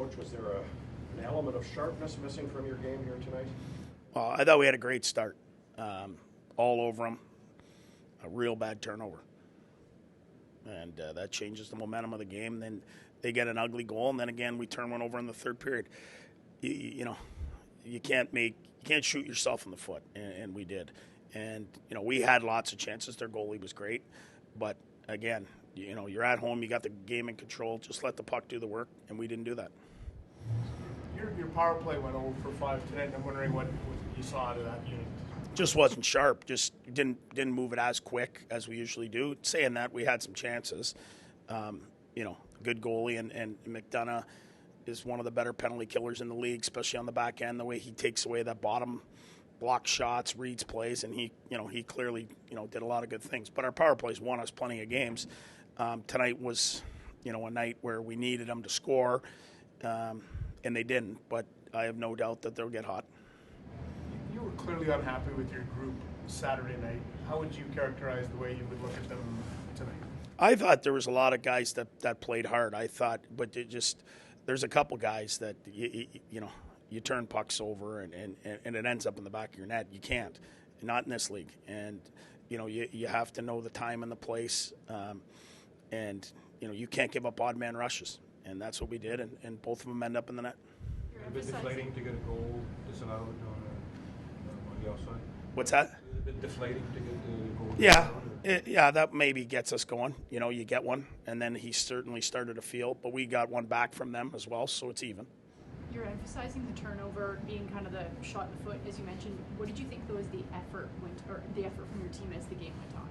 Coach, was there an element of sharpness missing from your game here tonight? I thought we had a great start. All over them. A real bad turnover. And that changes the momentum of the game. Then they get an ugly goal, and then again we turn one over in the third period. You can't shoot yourself in the foot, and we did. And we had lots of chances. Their goalie was great, but again, you're at home. You got the game in control. Just let the puck do the work, and we didn't do that. Your power play went 0 for 5 tonight, and I'm wondering what you saw out of that unit. Just wasn't sharp. Just didn't move it as quick as we usually do. Saying that, we had some chances. Good goalie, and McDonough is one of the better penalty killers in the league, especially on the back end. The way he takes away that bottom, block shots, reads plays, and he clearly did a lot of good things. But our power plays won us plenty of games. Tonight was a night where we needed them to score, and they didn't. But I have no doubt that they'll get hot. You were clearly unhappy with your group Saturday night. How would you characterize the way you would look at them tonight? I thought there was a lot of guys that played hard. But there's a couple guys that you turn pucks over and it ends up in the back of your net. You can't, not in this league. And you have to know the time and the place, and you can't give up odd man rushes, and that's what we did. And both of them end up in the net. A bit deflating to get a goal disallowed on the outside. What's that? A bit deflating to get the goal. Yeah, that maybe gets us going. You get one, and then he certainly started to feel, but we got one back from them as well, so it's even. You're emphasizing the turnover being kind of the shot in the foot, as you mentioned. What did you think the effort from your team as the game went on?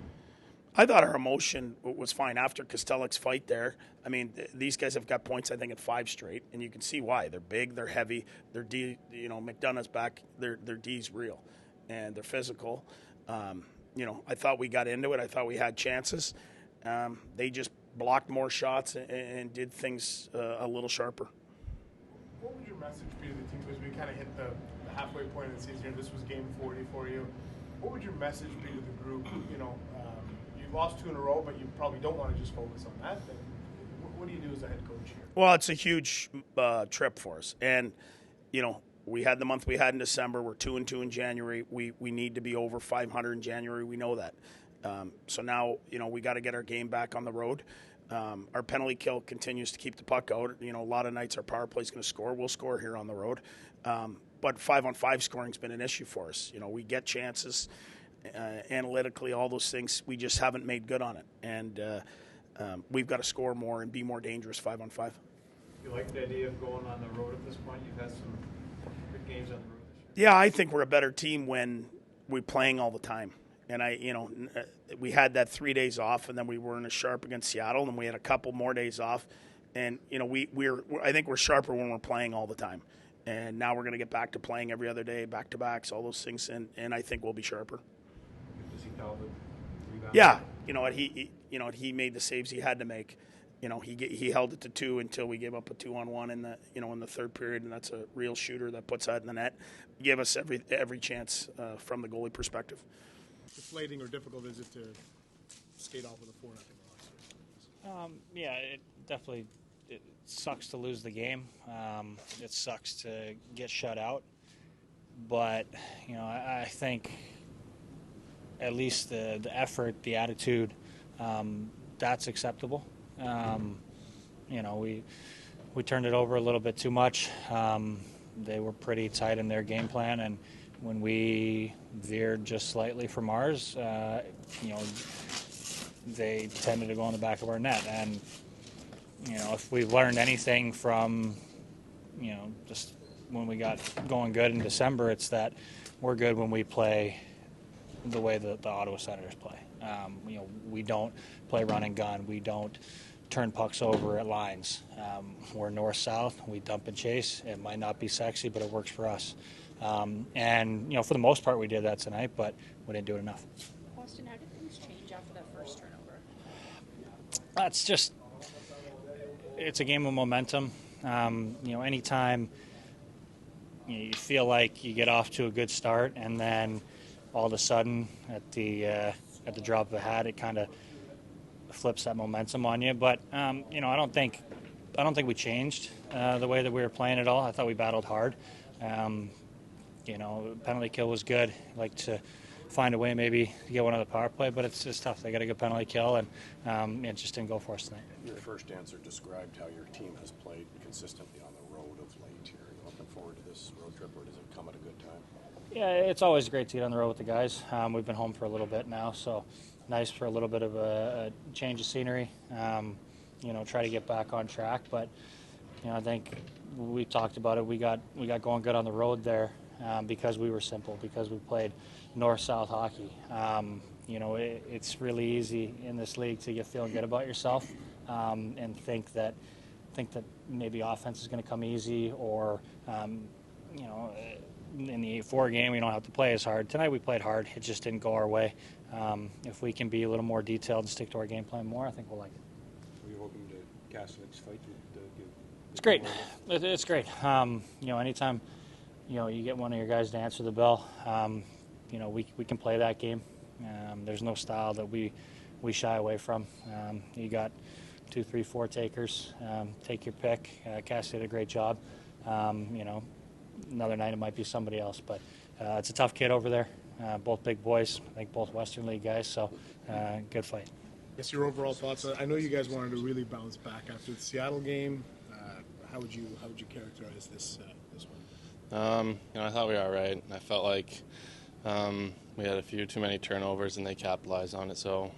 I thought our emotion was fine after Kastelic's fight there. I mean, these guys have got points, I think, at 5 straight, and you can see why. They're big, they're heavy, they're D. McDonough's back. Their D's real, and they're physical. I thought we got into it. I thought we had chances. They just blocked more shots and did things a little sharper. What would your message be to the team as we kind of hit the halfway point of the season here? This was game 40 for you. What would your message be to the group? You've lost 2 in a row, but you probably don't want to just focus on that. Then what do you do as a head coach here? Well, it's a huge trip for us. And, we had the month we had in December. We're 2-2 in January. We need to be over 500 in January. We know that. So now, we got to get our game back on the road. Our penalty kill continues to keep the puck out. A lot of nights our power play is going to score. We'll score here on the road. But 5-on-5 scoring's been an issue for us. We get chances, analytically, all those things. We just haven't made good on it. And we've got to score more and be more dangerous 5-on-5. You like the idea of going on the road at this point? You've had some good games on the road this year. Yeah, I think we're a better team when we're playing all the time. And we had that 3 days off, and then we were in a sharp against Seattle, and we had a couple more days off. And I think we're sharper when we're playing all the time. And now we're going to get back to playing every other day, back-to-backs, all those things, and I think we'll be sharper. Good to see Talbot rebound. Yeah, he made the saves he had to make. He held it to 2 until we gave up a 2-on-1 in the third period, and that's a real shooter that puts that in the net. He gave us every chance from the goalie perspective. Deflating or difficult is it to skate off with a 4-0 loss? Yeah, it definitely sucks to lose the game. It sucks to get shut out. But, I think at least the effort, the attitude, that's acceptable. We turned it over a little bit too much. They were pretty tight in their game plan, and when we veered just slightly from ours, they tended to go on the back of our net. And, if we've learned anything from, just when we got going good in December, it's that we're good when we play the way that the Ottawa Senators play. We don't play run and gun. We don't turn pucks over at lines. We're north-south. We dump and chase. It might not be sexy, but it works for us. And for the most part, we did that tonight, but we didn't do it enough. Austin, how did things change after that first turnover? It's a game of momentum. Anytime you feel like you get off to a good start, and then all of a sudden at the drop of a hat, it kind of flips that momentum on you. But I don't think we changed. the way that we were playing at all. I thought we battled hard. Penalty kill was good. Like to find a way maybe to get one on the power play, but it's just tough. They got a good penalty kill, and it just didn't go for us tonight. Your first answer described how your team has played consistently on the road of late here. Are you looking forward to this road trip, or does it come at a good time? Yeah, it's always great to get on the road with the guys. We've been home for a little bit now, so nice for a little bit of a change of scenery. Try to get back on track, but I think we talked about it. We got going good on the road there because we were simple, because we played north-south hockey. It's really easy in this league to get feeling good about yourself and think that maybe offense is going to come easy, or in the 4 game we don't have to play as hard. Tonight we played hard. It just didn't go our way. If we can be a little more detailed and stick to our game plan more, I think we'll like it. Are you hoping to Kastelic's fight? It's great. It's great. Anytime you get one of your guys to answer the bell, we can play that game. There's no style that we shy away from. You got 2, 3, 4 takers. Take your pick. Cass did a great job. Another night it might be somebody else, but it's a tough kid over there. Both big boys. I think both Western League guys. So good fight. Guess your overall thoughts. I know you guys wanted to really bounce back after the Seattle game. How would you characterize this one? I thought we were all right. I felt like we had a few too many turnovers, and they capitalized on it. So,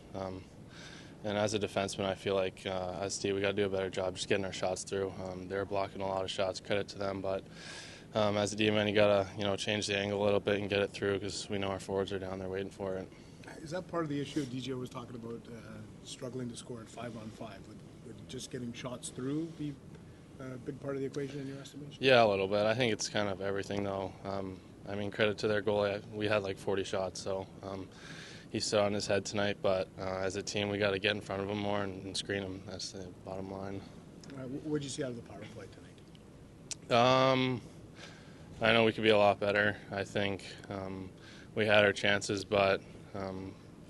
and as a defenseman, I feel like as Steve, we got to do a better job just getting our shots through. They were blocking a lot of shots. Credit to them, but as a D-man, you got to change the angle a little bit and get it through, because we know our forwards are down there waiting for it. Is that part of the issue DJ was talking about, struggling to score at 5-on-5? Would just getting shots through be a big part of the equation in your estimation? Yeah, a little bit. I think it's kind of everything, though. Credit to their goalie. We had like 40 shots, so he stood on his head tonight. But as a team, we got to get in front of him more and screen him. That's the bottom line. What did you see out of the power play tonight? I know we could be a lot better. I think we had our chances, but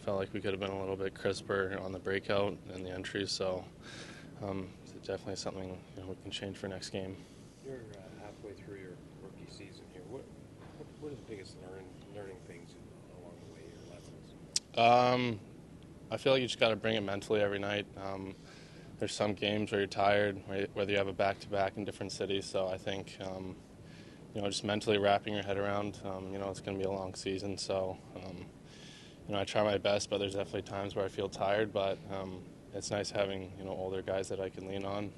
felt like we could have been a little bit crisper on the breakout and the entries. So it's definitely something we can change for next game. You're halfway through your rookie season here. What are the biggest learning things along the way, your lessons? I feel like you just got to bring it mentally every night. There's some games where you're tired, whether you have a back-to-back in different cities. So I think just mentally wrapping your head around, it's going to be a long season. So I try my best, but there's definitely times where I feel tired. But it's nice having older guys that I can lean on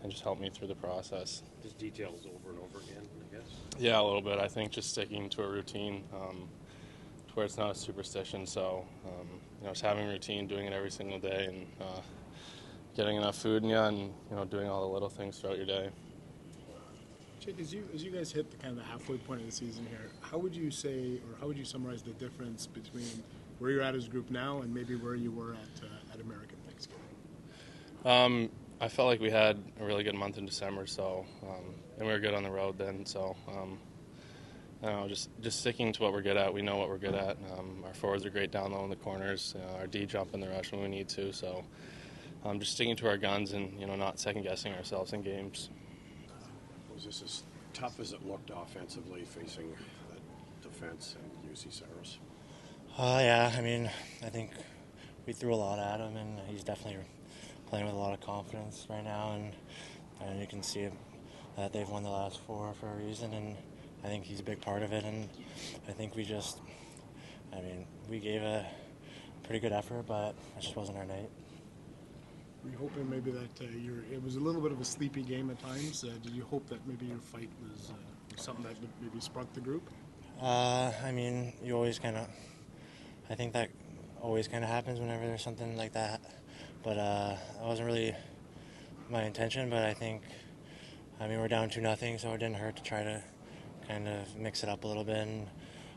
and just help me through the process. Just details over and over again, I guess? Yeah, a little bit. I think just sticking to a routine to where it's not a superstition. So just having a routine, doing it every single day, and getting enough food in you, and doing all the little things throughout your day. Jake, as you guys hit the kind of the halfway point of the season here, how would you say, or how would you summarize the difference between where you're at as a group now and maybe where you were at American Thanksgiving? I felt like we had a really good month in December, so and we were good on the road then. So I don't know, just sticking to what we're good at. We know what we're good at. Our forwards are great down low in the corners. Our D jump in the rush when we need to. So just sticking to our guns and not second guessing ourselves in games. Was this as tough as it looked offensively, facing the defense and UC Saros? Yeah, I think we threw a lot at him, and he's definitely playing with a lot of confidence right now, and you can see that they've won the last 4 for a reason, and I think he's a big part of it, and I think we gave a pretty good effort, but it just wasn't our night. Were you hoping maybe that it was a little bit of a sleepy game at times? Did you hope that maybe your fight was something that would maybe spark the group? You always I think that always kind of happens whenever there's something like that. But that wasn't really my intention, but I think, we're down 2-0, so it didn't hurt to try to kind of mix it up a little bit. And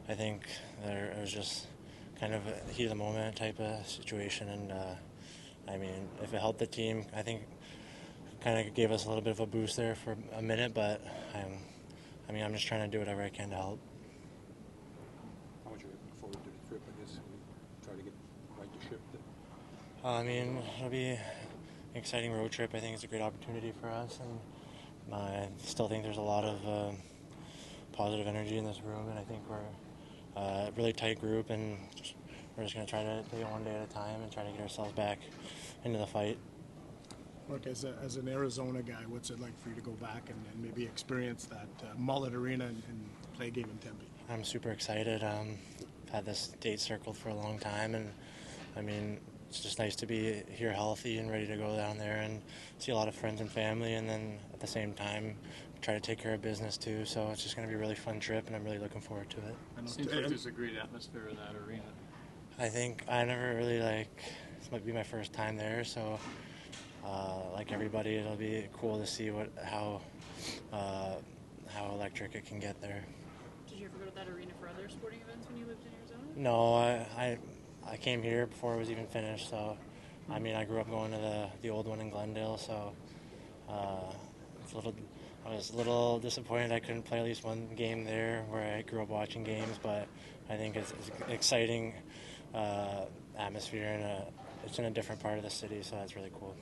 I think it was just kind of a heat of the moment type of situation, and if it helped the team, I think kind of gave us a little bit of a boost there for a minute, but I'm just trying to do whatever I can to help. How much are you looking forward to the trip, I guess, try to get right to ship? It'll be an exciting road trip. I think it's a great opportunity for us, and I still think there's a lot of positive energy in this room, and I think we're a really tight group, and we're just going to try to take it one day at a time and try to get ourselves back into the fight. Look, as an Arizona guy, what's it like for you to go back and maybe experience that Mullet Arena and play a game in Tempe? I'm super excited. I've had this date circled for a long time, and I mean, it's just nice to be here healthy and ready to go down there and see a lot of friends and family, and then at the same time try to take care of business too. So it's just going to be a really fun trip, and I'm really looking forward to it. It seems like there's a great atmosphere in that arena. I think I never really this might be my first time there, so like everybody, it'll be cool to see how electric it can get there. Did you ever go to that arena for other sporting events when you lived in Arizona? No, I came here before it was even finished, so I mean I grew up going to the old one in Glendale, so I was a little disappointed I couldn't play at least one game there where I grew up watching games, but I think it's an exciting atmosphere, and it's in a different part of the city, so that's really cool.